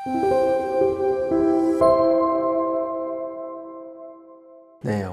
네,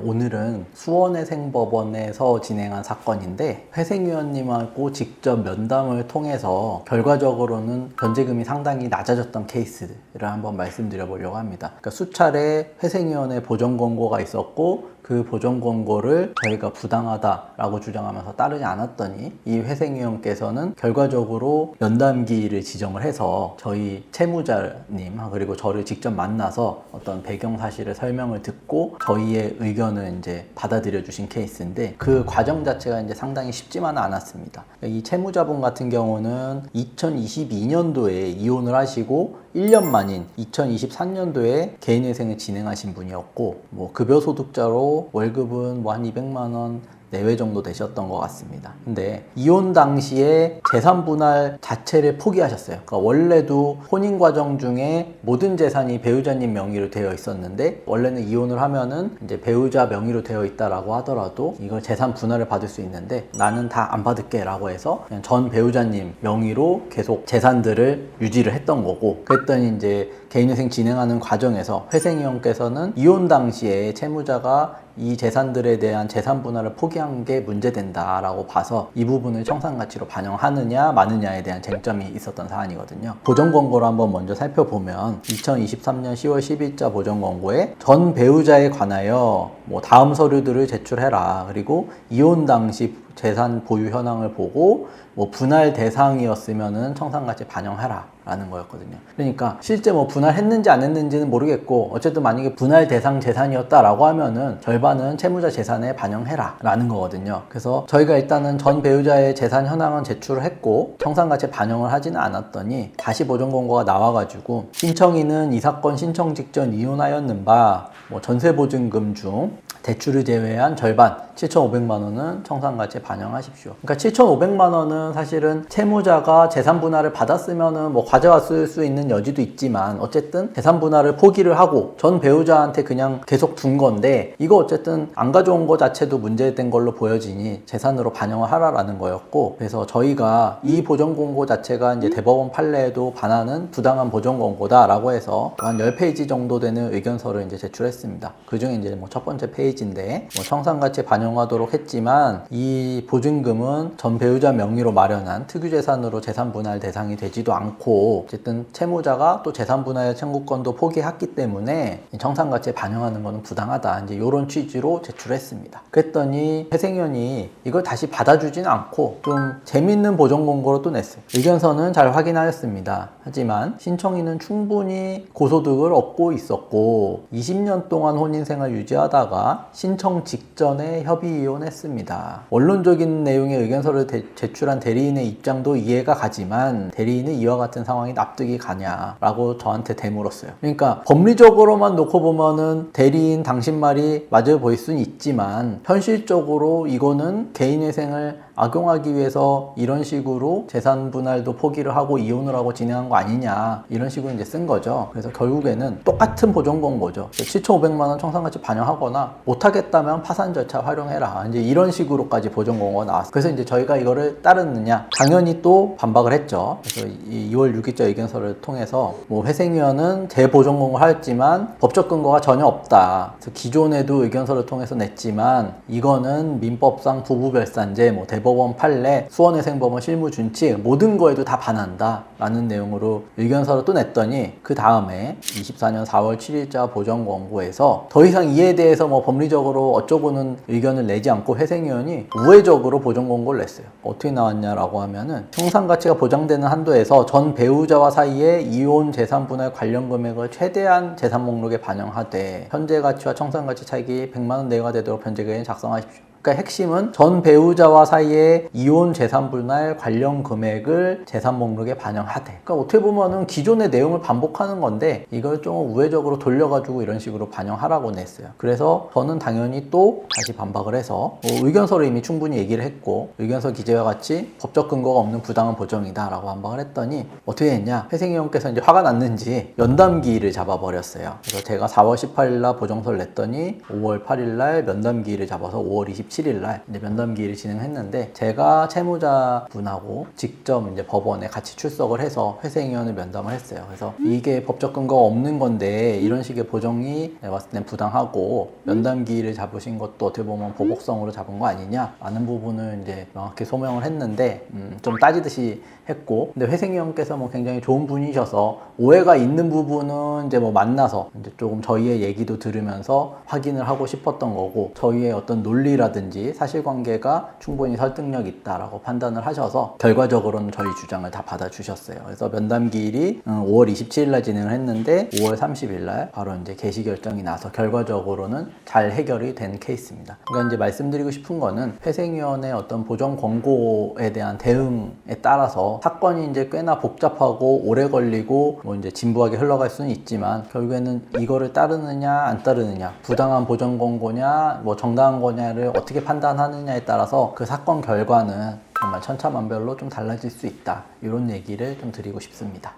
오늘은 수원회생법원에서 진행한 사건인데 회생위원님하고 직접 면담을 통해서 결과적으로는 변제금이 상당히 낮아졌던 케이스를 한번 말씀드려 보려고 합니다. 그러니까 수차례 회생위원회 보전 권고가 있었고 그 보전 권고를 저희가 부당하다라고 주장하면서 따르지 않았더니 이 회생위원께서는 결과적으로 면담기일을 지정을 해서 저희 채무자님 그리고 저를 직접 만나서 어떤 배경 사실을 설명을 듣고 저희의 의견을 이제 받아들여 주신 케이스인데 그 과정 자체가 이제 상당히 쉽지만은 않았습니다. 이 채무자분 같은 경우는 2022년도에 이혼을 하시고 1년 만인 2023년도에 개인회생을 진행하신 분이었고 급여소득자로 월급은 한 200만 원 내외 정도 되셨던 것 같습니다. 근데 이혼 당시에 재산 분할 자체를 포기하셨어요. 그러니까 원래도 혼인 과정 중에 모든 재산이 배우자님 명의로 되어 있었는데 원래는 이혼을 하면은 이제 배우자 명의로 되어 있다라고 하더라도 이걸 재산 분할을 받을 수 있는데 나는 다 안 받을게 라고 해서 그냥 전 배우자님 명의로 계속 재산들을 유지를 했던 거고, 그랬더니 이제 개인회생 진행하는 과정에서 회생위원께서는 이혼 당시에 채무자가 이 재산들에 대한 재산 분할을 포기한 게 문제된다라고 봐서 이 부분을 청산가치로 반영하느냐 마느냐에 대한 쟁점이 있었던 사안이거든요. 보전권고를 한번 먼저 살펴보면 2023년 10월 10일자 보전권고에 전 배우자에 관하여 다음 서류들을 제출해라. 그리고 이혼 당시 재산 보유 현황을 보고 분할 대상이었으면은 청산가치 반영하라 라는 거였거든요. 그러니까 실제 분할했는지 안 했는지는 모르겠고 어쨌든 만약에 분할 대상 재산이었다라고 하면은 절반은 채무자 재산에 반영해라 라는 거거든요. 그래서 저희가 일단은 전 배우자의 재산 현황은 제출을 했고 청산가치 반영을 하지는 않았더니 다시 보전권고가 나와가지고 신청인은 이 사건 신청 직전 이혼하였는 바 전세보증금 중 대출을 제외한 절반 7,500만 원은 청산가치에 반영하십시오. 그러니까 7,500만 원은 사실은 채무자가 재산 분할을 받았으면은 가져왔을 수 있는 여지도 있지만 어쨌든 재산 분할을 포기를 하고 전 배우자한테 그냥 계속 둔 건데 이거 어쨌든 안 가져온 거 자체도 문제된 걸로 보여지니 재산으로 반영을 하라라는 거였고, 그래서 저희가 이 보전 권고 자체가 이제 대법원 판례에도 반하는 부당한 보전 권고다라고 해서 한 10페이지 정도 되는 의견서를 이제 제출했습니다. 그 중에 이제 첫 번째 페이지인데 청산가치에 반영하도록 했지만 이 보증금은 전 배우자 명의로 마련한 특유재산으로 재산 분할 대상이 되지도 않고 어쨌든 채무자가 또 재산 분할 청구권도 포기했기 때문에 청산가치에 반영하는 것은 부당하다, 이제 이런 취지로 제출했습니다. 그랬더니 회생위원이 이걸 다시 받아주진 않고 좀 재밌는 보전 권고로 또 냈어요. 의견서는 잘 확인하였습니다. 하지만 신청인은 충분히 고소득을 얻고 있었고 20년 동안 혼인생활 유지하다가 신청 직전에 협의 이혼했습니다. 원론적인 내용의 의견서를 제출한 대리인의 입장도 이해가 가지만 대리인은 이와 같은 상황이 납득이 가냐라고 저한테 되물었어요. 그러니까 법리적으로만 놓고 보면은 대리인 당신 말이 맞아 보일 수는 있지만 현실적으로 이거는 개인회생을 악용하기 위해서 이런 식으로 재산 분할도 포기를 하고 이혼을 하고 진행한 거 아니냐, 이런 식으로 이제 쓴 거죠. 그래서 결국에는 똑같은 보전 권고죠. 7,500만 원 청산가치 반영하거나 못하겠다면 파산 절차 활용해라, 이제 이런 식으로까지 보전 권고가 나왔어요. 그래서 이제 저희가 이거를 따르느냐, 당연히 또 반박을 했죠. 그래서 이 2월 6일자 의견서를 통해서 회생위원은 재보전 권고를 하였지만 법적 근거가 전혀 없다. 그래서 기존에도 의견서를 통해서 냈지만 이거는 민법상 부부별산제, 대법원 판례, 수원회생법원 실무준칙 모든 거에도 다 반한다 라는 내용으로 의견서를 또 냈더니 그 다음에 24년 4월 7일자 보전 권고에서 더 이상 이에 대해서 법리적으로 어쩌고는 의견을 내지 않고 회생위원이 우회적으로 보전 권고를 냈어요. 어떻게 나왔냐라고 하면은 청산가치가 보장되는 한도에서 전 배우자와 사이에 이혼 재산 분할 관련 금액을 최대한 재산 목록에 반영하되 현재 가치와 청산가치 차익이 100만 원 내외가 되도록 변제계획을 작성하십시오. 그러니까 핵심은 전 배우자와 사이에 이혼 재산 분할 관련 금액을 재산 목록에 반영하되, 그러니까 어떻게 보면은 기존의 내용을 반복하는 건데 이걸 좀 우회적으로 돌려가지고 이런 식으로 반영하라고 냈어요. 그래서 저는 당연히 또 다시 반박을 해서 의견서를 이미 충분히 얘기를 했고 의견서 기재와 같이 법적 근거가 없는 부당한 보정이다 라고 반박을 했더니 어떻게 했냐, 회생위원께서 이제 화가 났는지 면담기일을 잡아버렸어요. 그래서 제가 4월 18일 날 보정서를 냈더니 5월 8일 날 면담기일을 잡아서 5월 27일 27일 날 이제 면담 기일을 진행했는데 제가 채무자분하고 직접 이제 법원에 같이 출석을 해서 회생위원을 면담을 했어요. 그래서 이게 법적 근거가 없는 건데 이런 식의 보정이 내가 봤을 땐 부당하고 면담 기일을 잡으신 것도 어떻게 보면 보복성으로 잡은 거 아니냐 많은 부분을 이제 명확히 소명을 했는데 좀 따지듯이 했고 근데 회생위원께서 뭐 굉장히 좋은 분이셔서 오해가 있는 부분은 이제 뭐 만나서 이제 조금 저희의 얘기도 들으면서 확인을 하고 싶었던 거고 저희의 어떤 논리라든지 사실관계가 충분히 설득력 있다라고 판단을 하셔서 결과적으로는 저희 주장을 다 받아주셨어요. 그래서 면담 기일이 5월 27일 날 진행을 했는데 5월 30일 날 바로 이제 개시 결정이 나서 결과적으로는 잘 해결이 된 케이스입니다. 그러니까 이제 말씀드리고 싶은 거는 회생위원회 어떤 보정 권고에 대한 대응에 따라서 사건이 이제 꽤나 복잡하고 오래 걸리고 뭐 이제 진부하게 흘러갈 수는 있지만 결국에는 이거를 따르느냐 안 따르느냐 부당한 보정 권고냐 뭐 정당한 거냐를 어떻게 판단하느냐에 따라서 그 사건 결과는 정말 천차만별로 좀 달라질 수 있다 이런 얘기를 좀 드리고 싶습니다.